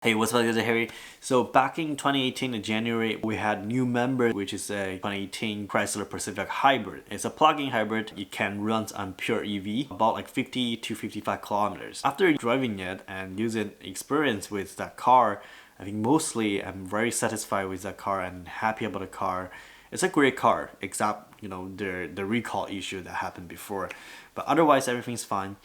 Hey, what's up guys, Harry. So back in 2018 in January, we had new member, which is a 2018 Chrysler Pacifica Hybird. It's a plug-in hybrid. It can run on pure EV, about like 50 to 55 kilometers. After driving it and using experience with that car, I think mostly I'm very satisfied with that car and happy about the car. It's a great car, except the recall issue that happened before, but otherwise everything's fine.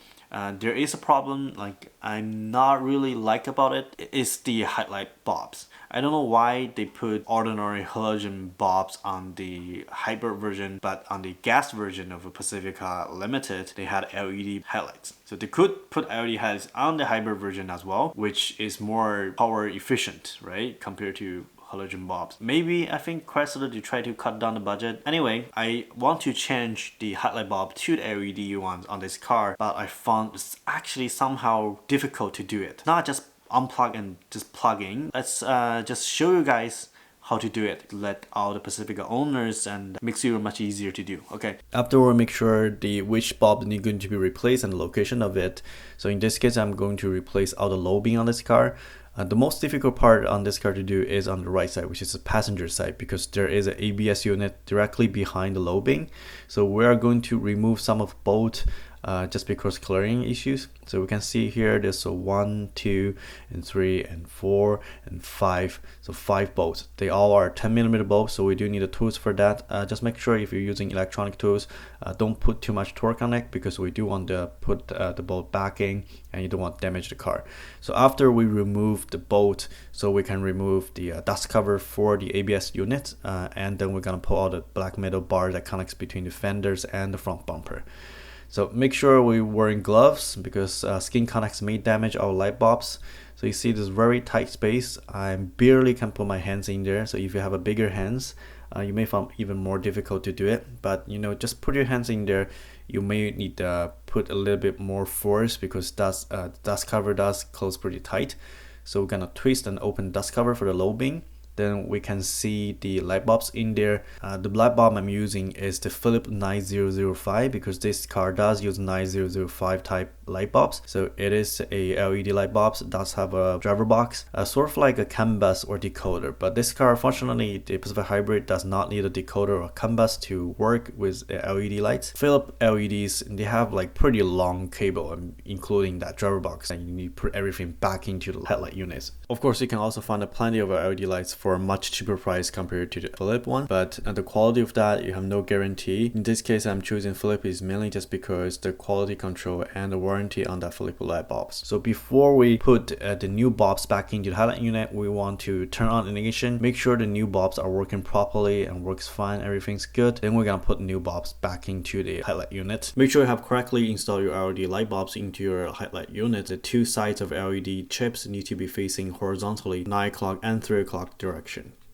There is a problem like I'm not really like about it. It's the headlight bulbs. I don't know why they put ordinary halogen bulbs on the hybrid version, but on the gas version of a Pacifica Limited they had LED headlights. So they could put LED headlights on the hybrid version as well, which is more power efficient, right, compared to halogen bulbs. Maybe I think Chrysler to try to cut down the budget. Anyway, I want to change the headlight bulb to the LED ones on this car, but I found it's actually somehow difficult to do it. Not just unplug and just plug in. Let's just show you guys how to do it. Let all the Pacifica owners and makes it much easier to do. Okay. Afterward, make sure which bulb is going to be replaced and the location of it. So in this case, I'm going to replace all the low beam on this car. The most difficult part on this car to do is on the right side, which is the passenger side, because there is an ABS unit directly behind the low beam. So we are going to remove some of both just because clearing issues. So we can see here there's a 1, 2, and 3, and 4, and 5. So 5 bolts. They all are 10mm bolts, so we do need the tools for that. Just make sure if you're using electronic tools, don't put too much torque on it, because we do want to put the bolt back in and you don't want to damage the car. So after we remove the bolt, so we can remove the dust cover for the ABS unit, and then we're gonna pull out the black metal bar that connects between the fenders and the front bumper. So make sure we're wearing gloves, because skin contacts may damage our light bulbs. So you see this very tight space. I barely can put my hands in there. So if you have a bigger hands, you may find even more difficult to do it. But just put your hands in there. You may need to put a little bit more force, because dust cover does close pretty tight. So we're gonna twist and open dust cover for the low beam. Then we can see the light bulbs in there. The light bulb I'm using is the Philips 9005, because this car does use 9005 type light bulbs. So it is a LED light bulbs. It does have a driver box, sort of like a CAN bus or decoder. But this car, fortunately, the Pacifica Hybrid does not need a decoder or CAN bus to work with LED lights. Philips LEDs, they have like pretty long cable, including that driver box, and you need to put everything back into the headlight units. Of course, you can also find plenty of LED lights for a much cheaper price compared to the Philips one, but the quality of that, you have no guarantee. In this case, I'm choosing Philips is mainly just because the quality control and the warranty on that Philips light bulbs. So before we put the new bulbs back into the headlight unit, we want to turn on ignition, make sure the new bulbs are working properly and works fine, everything's good. Then we're gonna put new bulbs back into the headlight unit. Make sure you have correctly installed your LED light bulbs into your headlight unit. The two sides of LED chips need to be facing horizontally 9 o'clock and 3 o'clock direction.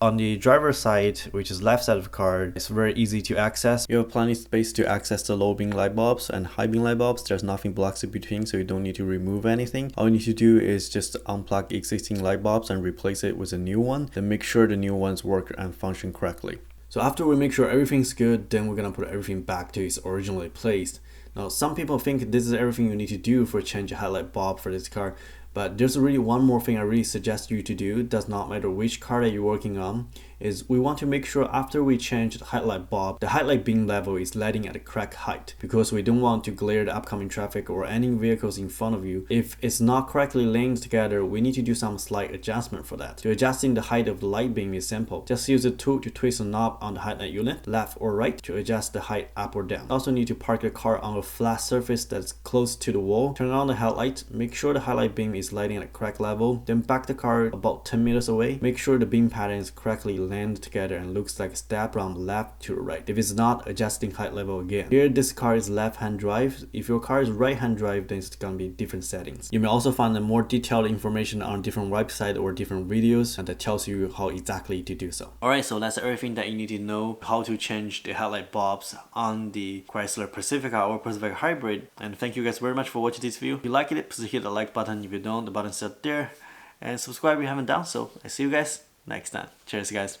On the driver's side, which is left side of the car, it's very easy to access. You have plenty of space to access the low beam light bulbs and high beam light bulbs. There's nothing blocks in between, so you don't need to remove anything. All you need to do is just unplug existing light bulbs and replace it with a new one. Then make sure the new ones work and function correctly. So after we make sure everything's good, then we're gonna put everything back to its originally placed. Now, some people think this is everything you need to do for change a headlight bulb for this car. But there's really one more thing I really suggest you to do. It does not matter which car that you're working on, is we want to make sure after we change the headlight bulb, the headlight beam level is lighting at the correct height, because we don't want to glare the upcoming traffic or any vehicles in front of you. If it's not correctly linked together, we need to do some slight adjustment for that. To adjusting the height of the light beam is simple. Just use the tool to twist the knob on the headlight unit, left or right, to adjust the height up or down. Also need to park the car on a flat surface that's close to the wall. Turn on the headlight, make sure the headlight beam is lighting at a correct level, then back the car about 10 meters away. Make sure the beam pattern is correctly land together and looks like a step from left to right. If it's not, adjusting height level again. Here this car is left-hand drive. If your car is right-hand drive, then it's gonna be different settings. You may also find more detailed information on different websites or different videos, and that tells you how exactly to do so. Alright, so that's everything that you need to know how to change the headlight bulbs on the Chrysler Pacifica or Pacifica Hybrid. And thank you guys very much for watching this video. If you liked it, please hit the like button. If you don't, the button's up there. And subscribe if you haven't done so. I see you guys next time. Cheers guys.